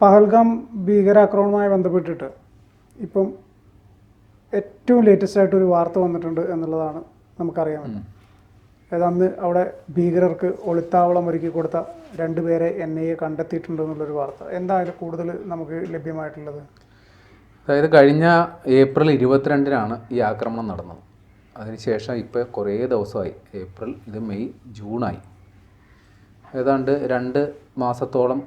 പഹൽഗാം ഭീകരാക്രമണവുമായി ബന്ധപ്പെട്ടിട്ട് ഇപ്പം ഏറ്റവും ലേറ്റസ്റ്റ് ആയിട്ടൊരു വാർത്ത വന്നിട്ടുണ്ട് എന്നുള്ളതാണ് നമുക്കറിയാമല്ലോ. അതായത് അന്ന് അവിടെ ഭീകരർക്ക് ഒളിത്താവളം ഒരുക്കി കൊടുത്ത 2 പേരെ NIA കണ്ടെത്തിയിട്ടുണ്ട് എന്നുള്ളൊരു വാർത്ത. എന്തായാലും കൂടുതൽ നമുക്ക് ലഭ്യമായിട്ടുള്ളത്? അതായത് കഴിഞ്ഞ ഏപ്രിൽ 22-നാണ് ഈ ആക്രമണം നടന്നത്. അതിനുശേഷം ഇപ്പോൾ കുറേ ദിവസമായി. ഏപ്രിൽ, ഇത് മെയ്, ജൂണായി. ഏതാണ്ട് 2 മാസത്തോളം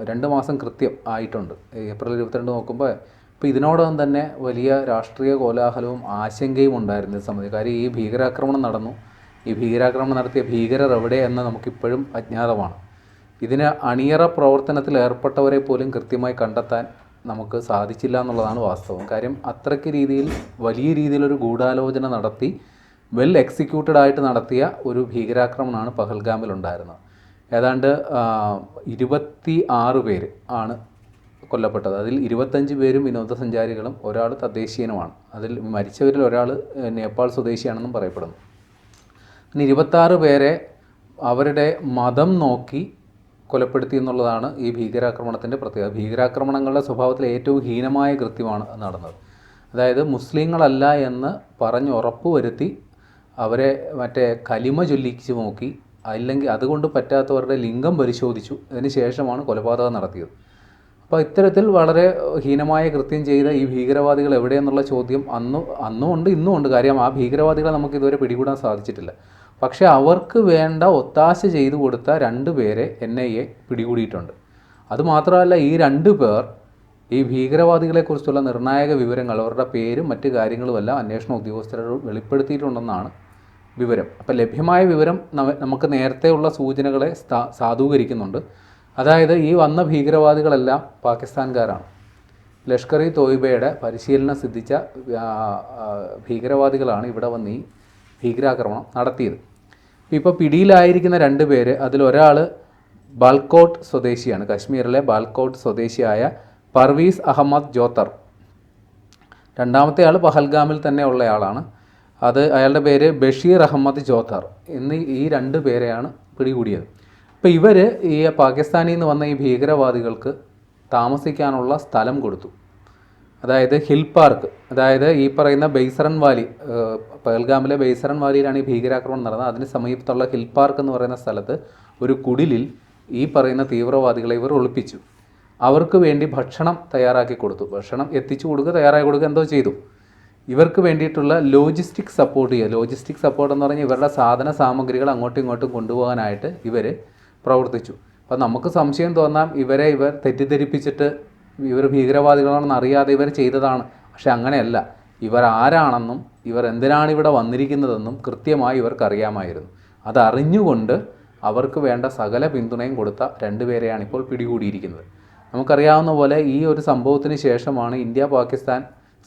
2 മാസം കൃത്യം ആയിട്ടുണ്ട്. ഏപ്രിൽ 22 നോക്കുമ്പോൾ ഇപ്പോൾ ഇതിനോടകം തന്നെ വലിയ രാഷ്ട്രീയ കോലാഹലവും ആശങ്കയും ഉണ്ടായിരുന്നു സംബന്ധിച്ച്. കാര്യം ഈ ഭീകരാക്രമണം നടന്നു. ഈ ഭീകരാക്രമണം നടത്തിയ ഭീകരർ എവിടെ എന്ന് നമുക്കിപ്പോഴും അജ്ഞാതമാണ്. ഇതിന് അണിയറ പ്രവർത്തനത്തിൽ ഏർപ്പെട്ടവരെ പോലും കൃത്യമായി കണ്ടെത്താൻ നമുക്ക് സാധിച്ചില്ല എന്നുള്ളതാണ് വാസ്തവം. കാര്യം അത്രയ്ക്ക് രീതിയിൽ വലിയ രീതിയിലൊരു ഗൂഢാലോചന നടത്തി വെൽ എക്സിക്യൂട്ടഡ് ആയിട്ട് നടത്തിയ ഒരു ഭീകരാക്രമണമാണ് പഹൽഗാമിലുണ്ടായിരുന്നത്. ഏതാണ്ട് 26 പേര് ആണ് കൊല്ലപ്പെട്ടത്. അതിൽ 25 പേരും വിനോദസഞ്ചാരികളും, ഒരാൾ തദ്ദേശീയനുമാണ്. അതിൽ മരിച്ചവരിൽ ഒരാൾ നേപ്പാൾ സ്വദേശിയാണെന്നും പറയപ്പെടുന്നു. 26 പേരെ അവരുടെ മതം നോക്കി കൊലപ്പെടുത്തി എന്നുള്ളതാണ് ഈ ഭീകരാക്രമണത്തിൻ്റെ പ്രത്യേകത. ഭീകരാക്രമണങ്ങളുടെ സ്വഭാവത്തിൽ ഏറ്റവും ഹീനമായ കൃത്യമാണ് നടന്നത്. അതായത് മുസ്ലിങ്ങളല്ല എന്ന് പറഞ്ഞ് ഉറപ്പ് വരുത്തി അവരെ കലിമ ചൊല്ലിച്ച് നോക്കി, അല്ലെങ്കിൽ അതുകൊണ്ട് പറ്റാത്തവരുടെ ലിംഗം പരിശോധിച്ചു. അതിന് ശേഷമാണ് കൊലപാതകം നടത്തിയത്. അപ്പോൾ ഇത്തരത്തിൽ വളരെ ഹീനമായ കൃത്യം ചെയ്ത ഈ ഭീകരവാദികൾ എവിടെയെന്നുള്ള ചോദ്യം അന്നും ഉണ്ട്, ഇന്നും ഉണ്ട്. കാര്യം ആ ഭീകരവാദികളെ നമുക്ക് ഇതുവരെ പിടികൂടാൻ സാധിച്ചിട്ടില്ല. പക്ഷേ അവർക്ക് വേണ്ട ഒത്താശ ചെയ്തു കൊടുത്ത 2 പേരെ NIA പിടികൂടിയിട്ടുണ്ട്. അതുമാത്രമല്ല, ഈ 2 പേർ ഈ ഭീകരവാദികളെക്കുറിച്ചുള്ള നിർണായക വിവരങ്ങൾ, അവരുടെ പേരും മറ്റു കാര്യങ്ങളുമെല്ലാം അന്വേഷണ ഉദ്യോഗസ്ഥരോട് വെളിപ്പെടുത്തിയിട്ടുണ്ടെന്നാണ് വിവരം. അപ്പോൾ ലഭ്യമായ വിവരം നമുക്ക് നേരത്തെയുള്ള സൂചനകളെ സാധൂകരിക്കുന്നുണ്ട്. അതായത് ഈ വന്ന ഭീകരവാദികളെല്ലാം പാകിസ്ഥാൻകാരാണ്. ലഷ്കർ-ഇ തോയ്ബയുടെ പരിശീലനം സിദ്ധിച്ച ഭീകരവാദികളാണ് ഇവിടെ വന്ന് ഈ ഭീകരാക്രമണം നടത്തിയത്. ഇപ്പോൾ പിടിയിലായിരിക്കുന്ന 2 പേര്, അതിലൊരാൾ ബാൽക്കോട്ട് സ്വദേശിയാണ്. കശ്മീരിലെ ബാൽക്കോട്ട് സ്വദേശിയായ പർവീസ് അഹമ്മദ് ജോത്തർ. രണ്ടാമത്തെ ആൾ പഹൽഗാമിൽ തന്നെ ഉള്ളയാളാണ്. അയാളുടെ പേര് ബഷീർ അഹമ്മദ് ജോത്തർ. ഈ 2 പേരെയാണ് പിടികൂടിയത്. ഇപ്പോൾ ഇവർ ഈ പാകിസ്ഥാനിൽ നിന്ന് വന്ന ഈ ഭീകരവാദികൾക്ക് താമസിക്കാനുള്ള സ്ഥലം കൊടുത്തു. അതായത് ഹിൽ പാർക്ക്, അതായത് ഈ പറയുന്ന ബൈസറൻ വാലി, പഹൽഗാമിലെ ബൈസറൻ വാലിയിലാണ് ഈ ഭീകരാക്രമണം നടന്നത്. അതിന് സമീപത്തുള്ള ഹിൽ പാർക്ക് എന്ന് പറയുന്ന സ്ഥലത്ത് ഒരു കുടിലിൽ ഈ പറയുന്ന തീവ്രവാദികളെ ഇവർ ഒളിപ്പിച്ചു. അവർക്ക് വേണ്ടി ഭക്ഷണം തയ്യാറാക്കി കൊടുത്തു. ഭക്ഷണം എത്തിച്ചു കൊടുക്കുക, തയ്യാറാക്കി കൊടുക്കുക, എന്തോ ചെയ്തു. ഇവർക്ക് വേണ്ടിയിട്ടുള്ള ലോജിസ്റ്റിക് സപ്പോർട്ട് ചെയ്യുക. ലോജിസ്റ്റിക് സപ്പോർട്ട് എന്ന് പറഞ്ഞാൽ ഇവരുടെ സാധന സാമഗ്രികൾ അങ്ങോട്ടും ഇങ്ങോട്ടും കൊണ്ടുപോകാനായിട്ട് ഇവർ പ്രവർത്തിച്ചു. അപ്പോൾ നമുക്ക് സംശയം തോന്നാം, ഇവർ തെറ്റിദ്ധരിപ്പിച്ചിട്ട് ഇവർ ഭീകരവാദികളാണെന്ന് അറിയാതെ ഇവർ ചെയ്തതാണ്. പക്ഷെ അങ്ങനെയല്ല. ഇവർ ആരാണെന്നും ഇവർ എന്തിനാണ് ഇവിടെ വന്നിരിക്കുന്നതെന്നും കൃത്യമായി ഇവർക്കറിയാമായിരുന്നു. അതറിഞ്ഞുകൊണ്ട് അവർക്ക് വേണ്ട സകല പിന്തുണയും കൊടുത്ത 2 പേരെയാണ് ഇപ്പോൾ പിടികൂടിയിരിക്കുന്നത്. നമുക്കറിയാവുന്ന പോലെ ഈ ഒരു സംഭവത്തിന് ശേഷമാണ് ഇന്ത്യ-പാകിസ്ഥാൻ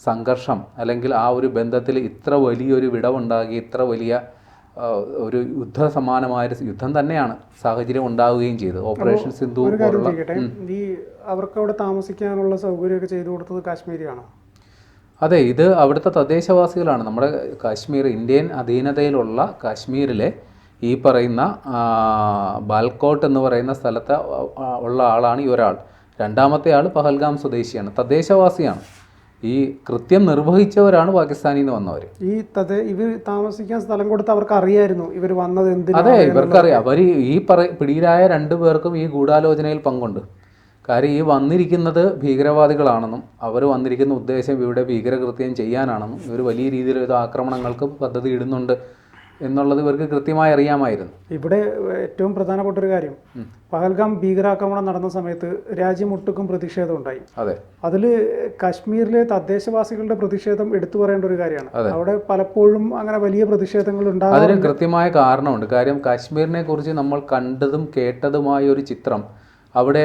സംഘർഷം, അല്ലെങ്കിൽ ആ ഒരു ബന്ധത്തിൽ ഇത്ര വലിയൊരു വിടവുണ്ടാകി, ഇത്ര വലിയ ഒരു യുദ്ധസമാനമായ യുദ്ധം തന്നെയാണ് സാഹചര്യം ഉണ്ടാവുകയും ചെയ്തത്. ഓപ്പറേഷൻ സിന്ധു പോലുള്ള. ഈ അവർക്ക് അവിടെ താമസിക്കാനുള്ള സൗകര്യമൊക്കെ ചെയ്തു കൊടുത്തത് കാശ്മീരിയാണോ? അതെ, ഇത് അവിടുത്തെ തദ്ദേശവാസികളാണ്. നമ്മുടെ കാശ്മീർ, ഇന്ത്യൻ അധീനതയിലുള്ള കാശ്മീരിലെ ഈ പറയുന്ന ബാൽക്കോട്ട് എന്ന് പറയുന്ന സ്ഥലത്ത് ഉള്ള ആളാണ് ഈ ഒരാൾ. രണ്ടാമത്തെ ആൾ പഹൽഗാം സ്വദേശിയാണ്, തദ്ദേശവാസിയാണ്. ഈ കൃത്യം നിർവഹിച്ചവരാണ് പാകിസ്ഥാനിൽ നിന്ന് വന്നവർ. ഇവർ താമസിക്കാൻ സ്ഥലം കൊടുത്ത് അവർക്ക് അറിയായിരുന്നു ഇവർ വന്നത് എന്തിനാണ്? അതെ, ഇവർക്കറിയാം. അവർ ഈ പിടിയിലായ 2 പേർക്കും ഈ ഗൂഢാലോചനയിൽ പങ്കുണ്ട്. കാര്യം ഈ വന്നിരിക്കുന്നത് ഭീകരവാദികളാണെന്നും അവർ വന്നിരിക്കുന്ന ഉദ്ദേശം ഇവിടെ ഭീകരകൃത്യം ചെയ്യാനാണെന്നും ഇവർ വലിയ രീതിയിൽ ആക്രമണങ്ങൾക്ക് പദ്ധതി ഇടുന്നുണ്ട് എന്നുള്ളത് ഇവർക്ക് കൃത്യമായി അറിയാമായിരുന്നു. ഇവിടെ ഏറ്റവും പ്രധാനപ്പെട്ട ഒരു കാര്യം, പഹൽഗാം ഭീകരാക്രമണം നടന്ന സമയത്ത് രാജ്യമൊട്ടുക്കും പ്രതിഷേധം ഉണ്ടായി. അതെ, അതിൽ കാശ്മീരിലെ തദ്ദേശവാസികളുടെ പ്രതിഷേധം എടുത്തു പറയേണ്ട ഒരു കാര്യമാണ്. അവിടെ പലപ്പോഴും അങ്ങനെ വലിയ പ്രതിഷേധങ്ങൾ ഉണ്ടാകും. അതിന് കൃത്യമായ കാരണമുണ്ട്. കാര്യം കാശ്മീരിനെ കുറിച്ച് നമ്മൾ കണ്ടതും കേട്ടതുമായ ഒരു ചിത്രം, അവിടെ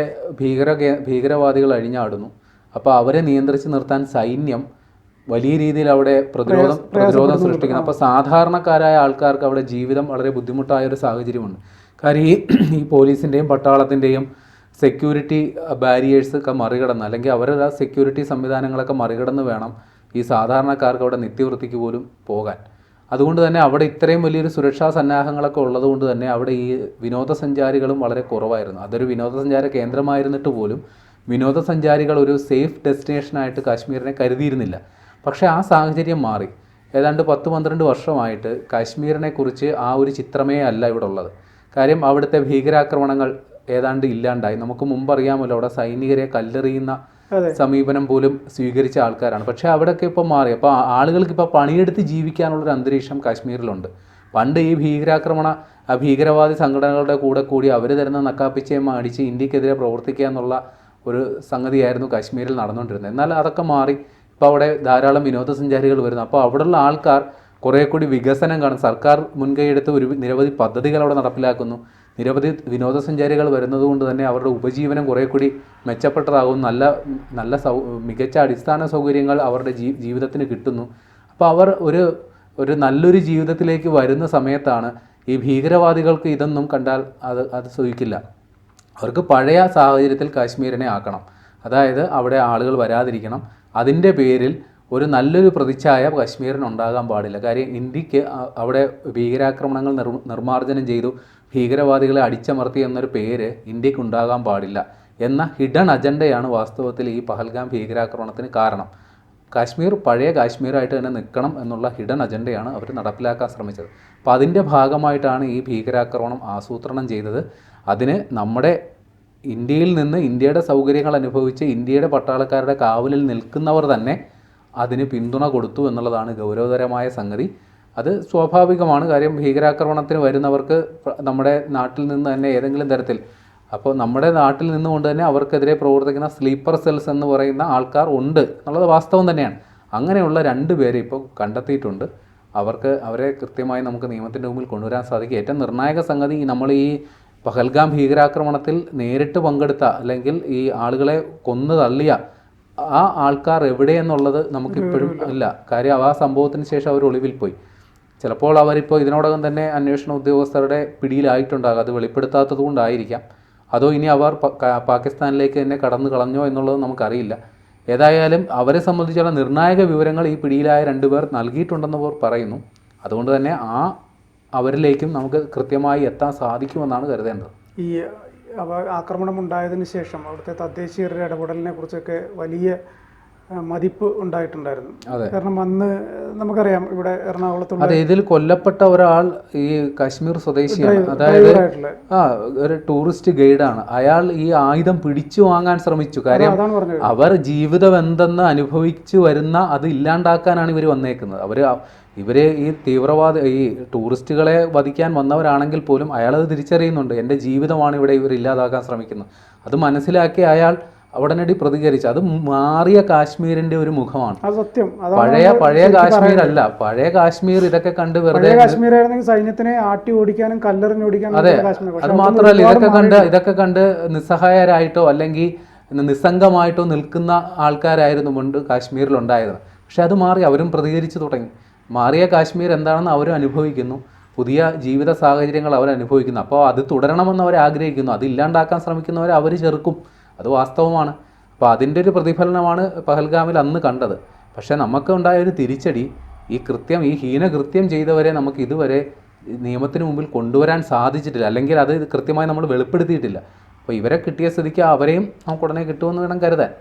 ഭീകരവാദികൾ അഴിഞ്ഞാടുന്നു. അപ്പോൾ അവരെ നിയന്ത്രിച്ച് നിർത്താൻ സൈന്യം വലിയ രീതിയിൽ അവിടെ പ്രതിരോധം സൃഷ്ടിക്കുന്നു. അപ്പോൾ സാധാരണക്കാരായ ആൾക്കാർക്ക് അവിടെ ജീവിതം വളരെ ബുദ്ധിമുട്ടായ ഒരു സാഹചര്യമുണ്ട്. കാര്യം ഈ പോലീസിൻ്റെയും പട്ടാളത്തിൻ്റെയും സെക്യൂരിറ്റി ബാരിയേഴ്സ് ഒക്കെ മറികടന്ന്, അല്ലെങ്കിൽ അവരുടെ സെക്യൂരിറ്റി സംവിധാനങ്ങളൊക്കെ മറികടന്ന് വേണം ഈ സാധാരണക്കാർക്ക് അവിടെ നിത്യവൃത്തിക്ക് പോലും പോകാൻ. അതുകൊണ്ട് തന്നെ അവിടെ ഇത്രയും വലിയൊരു സുരക്ഷാ സന്നാഹങ്ങളൊക്കെ ഉള്ളതുകൊണ്ട് തന്നെ അവിടെ ഈ വിനോദസഞ്ചാരികളും വളരെ കുറവായിരുന്നു. അതൊരു വിനോദസഞ്ചാര കേന്ദ്രമായിരുന്നിട്ട് പോലും വിനോദസഞ്ചാരികൾ ഒരു സേഫ് ഡെസ്റ്റിനേഷനായിട്ട് കാശ്മീരിനെ കരുതിയിരുന്നില്ല. പക്ഷേ ആ സാഹചര്യം മാറി. ഏതാണ്ട് 10-12 വർഷമായിട്ട് കാശ്മീരിനെ കുറിച്ച് ആ ഒരു ചിത്രമേ അല്ല ഇവിടെ ഉള്ളത്. കാര്യം അവിടുത്തെ ഭീകരാക്രമണങ്ങൾ ഏതാണ്ട് ഇല്ലാണ്ടായി. നമുക്ക് മുമ്പ് അറിയാമല്ലോ, അവിടെ സൈനികരെ കല്ലെറിയുന്ന സമീപനം പോലും സ്വീകരിച്ച ആൾക്കാരാണ്. പക്ഷേ അവിടെയൊക്കെ ഇപ്പോൾ മാറി. അപ്പോൾ ആളുകൾക്ക് ഇപ്പോൾ പണിയെടുത്ത് ജീവിക്കാനുള്ളൊരു അന്തരീക്ഷം കാശ്മീരിലുണ്ട്. പണ്ട് ഈ ഭീകരവാദി സംഘടനകളുടെ കൂടി അവർ തരുന്ന നക്കാപ്പിച്ചയും അടിച്ച് ഇന്ത്യക്കെതിരെ പ്രവർത്തിക്കുക എന്നുള്ള ഒരു സംഗതിയായിരുന്നു കാശ്മീരിൽ നടന്നുകൊണ്ടിരുന്നത്. എന്നാൽ അതൊക്കെ മാറി. ഇപ്പോൾ അവിടെ ധാരാളം വിനോദസഞ്ചാരികൾ വരുന്നു. അപ്പോൾ അവിടെയുള്ള ആൾക്കാർ കുറേ കൂടി വികസനം കാണും. സർക്കാർ മുൻകൈയെടുത്ത് നിരവധി പദ്ധതികൾ അവിടെ നടപ്പിലാക്കുന്നു. നിരവധി വിനോദസഞ്ചാരികൾ വരുന്നതുകൊണ്ട് തന്നെ അവരുടെ ഉപജീവനം കുറേ കൂടി മെച്ചപ്പെട്ടതാകും. മികച്ച അടിസ്ഥാന സൗകര്യങ്ങൾ അവരുടെ ജീവിതത്തിന് കിട്ടുന്നു. അപ്പോൾ അവർ ഒരു നല്ലൊരു ജീവിതത്തിലേക്ക് വരുന്ന സമയത്താണ് ഈ ഭീകരവാദികൾക്ക് ഇതൊന്നും കണ്ടാൽ അത് സഹിക്കില്ല. അവർക്ക് പഴയ സാഹചര്യത്തിൽ കാശ്മീരിനെ ആക്കണം. അതായത് അവിടെ ആളുകൾ വരാതിരിക്കണം. അതിൻ്റെ പേരിൽ ഒരു നല്ലൊരു പ്രതിച്ഛായ കാശ്മീരിന് ഉണ്ടാകാൻ പാടില്ല. കാര്യം ഇന്ത്യക്ക് അവിടെ ഭീകരാക്രമണങ്ങൾ നിർമ്മാർജ്ജനം ചെയ്തു, ഭീകരവാദികളെ അടിച്ചമർത്തി എന്നൊരു പേര് ഇന്ത്യക്ക് ഉണ്ടാകാൻ പാടില്ല എന്ന ഹിഡൻ അജണ്ടയാണ് വാസ്തവത്തിൽ ഈ പഹൽഗാം ഭീകരാക്രമണത്തിന് കാരണം. കാശ്മീർ പഴയ കാശ്മീരായിട്ട് തന്നെ നിൽക്കണം എന്നുള്ള ഹിഡൻ അജണ്ടയാണ് അവർ നടപ്പിലാക്കാൻ ശ്രമിച്ചത്. അപ്പോൾ അതിൻ്റെ ഭാഗമായിട്ടാണ് ഈ ഭീകരാക്രമണം ആസൂത്രണം ചെയ്തത്. അതിന് നമ്മുടെ ഇന്ത്യയിൽ നിന്ന് ഇന്ത്യയുടെ സൗകര്യങ്ങൾ അനുഭവിച്ച് ഇന്ത്യയുടെ പട്ടാളക്കാരുടെ കാവലിൽ നിൽക്കുന്നവർ തന്നെ അതിന് പിന്തുണ കൊടുത്തു എന്നുള്ളതാണ് ഗൗരവതരമായ സംഗതി. അത് സ്വാഭാവികമാണ്. കാര്യം ഭീകരാക്രമണത്തിന് വരുന്നവർക്ക് നമ്മുടെ നാട്ടിൽ നിന്ന് തന്നെ ഏതെങ്കിലും തരത്തിൽ, അപ്പോൾ നമ്മുടെ നാട്ടിൽ നിന്നുകൊണ്ട് തന്നെ അവർക്കെതിരെ പ്രവർത്തിക്കുന്ന സ്ലീപ്പർ സെൽസ് എന്ന് പറയുന്ന ആൾക്കാർ ഉണ്ട് എന്നുള്ളത് വാസ്തവം തന്നെയാണ്. അങ്ങനെയുള്ള 2 പേരെ ഇപ്പോൾ കണ്ടെത്തിയിട്ടുണ്ട്. അവരെ കൃത്യമായി നമുക്ക് നിയമത്തിൻ്റെ മുമ്പിൽ കൊണ്ടുവരാൻ സാധിക്കും. ഏറ്റവും നിർണായക സംഗതി, നമ്മൾ ഈ പഹൽഗാം ഭീകരാക്രമണത്തിൽ നേരിട്ട് പങ്കെടുത്ത അല്ലെങ്കിൽ ഈ ആളുകളെ കൊന്നു തള്ളിയ ആ ആൾക്കാർ എവിടെയെന്നുള്ളത് നമുക്കിപ്പോഴും ഇല്ല. കാര്യം ആ സംഭവത്തിന് ശേഷം അവർ ഒളിവിൽ പോയി. ചിലപ്പോൾ അവരിപ്പോൾ ഇതിനോടകം തന്നെ അന്വേഷണ ഉദ്യോഗസ്ഥരുടെ പിടിയിലായിട്ടുണ്ടാകും. അത് വെളിപ്പെടുത്താത്തത് കൊണ്ടായിരിക്കാം. അതോ ഇനി അവർ പാകിസ്ഥാനിലേക്ക് തന്നെ കടന്നു കളഞ്ഞോ എന്നുള്ളത് നമുക്കറിയില്ല. ഏതായാലും അവരെ സംബന്ധിച്ചുള്ള നിർണായക വിവരങ്ങൾ ഈ പിടിയിലായ 2 പേർ നൽകിയിട്ടുണ്ടെന്ന് അവർ പറയുന്നു. അതുകൊണ്ട് തന്നെ അവരിലേക്കും നമുക്ക് കൃത്യമായി എത്താൻ സാധിക്കുമെന്നാണ് കരുതേണ്ടത്. ഈ ആക്രമണം ഉണ്ടായതിന് ശേഷം അവിടുത്തെ തദ്ദേശീയരുടെ ഇടപെടലിനെ കുറിച്ചൊക്കെ വലിയ മതിപ്പ് ഉണ്ടായിട്ടുണ്ടായിരുന്നു. കാരണം അന്ന് നമുക്കറിയാം ഇവിടെ എറണാകുളത്തുള്ള, അതെ, ഇതിൽ കൊല്ലപ്പെട്ട ഒരാൾ ഈ കാശ്മീർ സ്വദേശിയാണ്. അതായത് ഒരു ടൂറിസ്റ്റ് ഗൈഡാണ്. അയാൾ ഈ ആയുധം പിടിച്ചു വാങ്ങാൻ ശ്രമിച്ചു. കാര്യം അവർ ജീവിതം എന്തെന്ന് അനുഭവിച്ചു വരുന്ന അത് ഇല്ലാണ്ടാക്കാനാണ് ഇവർ വന്നേക്കുന്നത്. ഇവർ ഈ ടൂറിസ്റ്റുകളെ വധിക്കാൻ വന്നവരാണെങ്കിൽ പോലും അയാളത് തിരിച്ചറിയുന്നുണ്ട്. എൻ്റെ ജീവിതമാണ് ഇവിടെ ഇവർ ഇല്ലാതാക്കാൻ ശ്രമിക്കുന്നത്. അത് മനസ്സിലാക്കി അയാൾ ഉടനടി പ്രതികരിച്ചു. അത് മാറിയ കാശ്മീരിന്റെ ഒരു മുഖമാണ്. പഴയ കാശ്മീർ അല്ല. പഴയ കാശ്മീർ ഇതൊക്കെ കണ്ട് വെറുതെ സൈന്യത്തിനെ ആട്ടി ഓടിക്കാനും കല്ലെറിഞ്ഞോടിക്കാനും. അതെ, അത് മാത്രമല്ല, ഇതൊക്കെ കണ്ട് നിസ്സഹായരായിട്ടോ അല്ലെങ്കിൽ നിസ്സംഗമായിട്ടോ നിൽക്കുന്ന ആൾക്കാരായിരുന്നു മുൻപ് കാശ്മീരിലുണ്ടായത്. പക്ഷെ അത് മാറി, അവരും പ്രതികരിച്ചു തുടങ്ങി. മാറിയ കാശ്മീർ എന്താണെന്ന് അവരും അനുഭവിക്കുന്നു. പുതിയ ജീവിത സാഹചര്യങ്ങൾ അവർ അനുഭവിക്കുന്നു. അപ്പോൾ അത് തുടരണമെന്ന് അവർ ആഗ്രഹിക്കുന്നു. അത് ഇല്ലാണ്ടാക്കാൻ ശ്രമിക്കുന്നവരെ അവർ ചെറുക്കും. അത് വാസ്തവമാണ്. അപ്പോൾ അതിൻ്റെ ഒരു പ്രതിഫലനമാണ് പഹൽഗാമിൽ അന്ന് കണ്ടത്. പക്ഷേ നമുക്ക് ഉണ്ടായൊരു തിരിച്ചടി, ഈ ഹീനകൃത്യം ചെയ്തവരെ നമുക്ക് ഇതുവരെ നിയമത്തിന് മുമ്പിൽ കൊണ്ടുവരാൻ സാധിച്ചിട്ടില്ല. അല്ലെങ്കിൽ അത് കൃത്യമായി നമ്മൾ വെളിപ്പെടുത്തിയിട്ടില്ല. അപ്പോൾ ഇവരെ കിട്ടിയ സ്ഥിതിക്ക് അവരെയും നമുക്ക് ഉടനെ കിട്ടുമെന്ന് വേണം കരുതാൻ.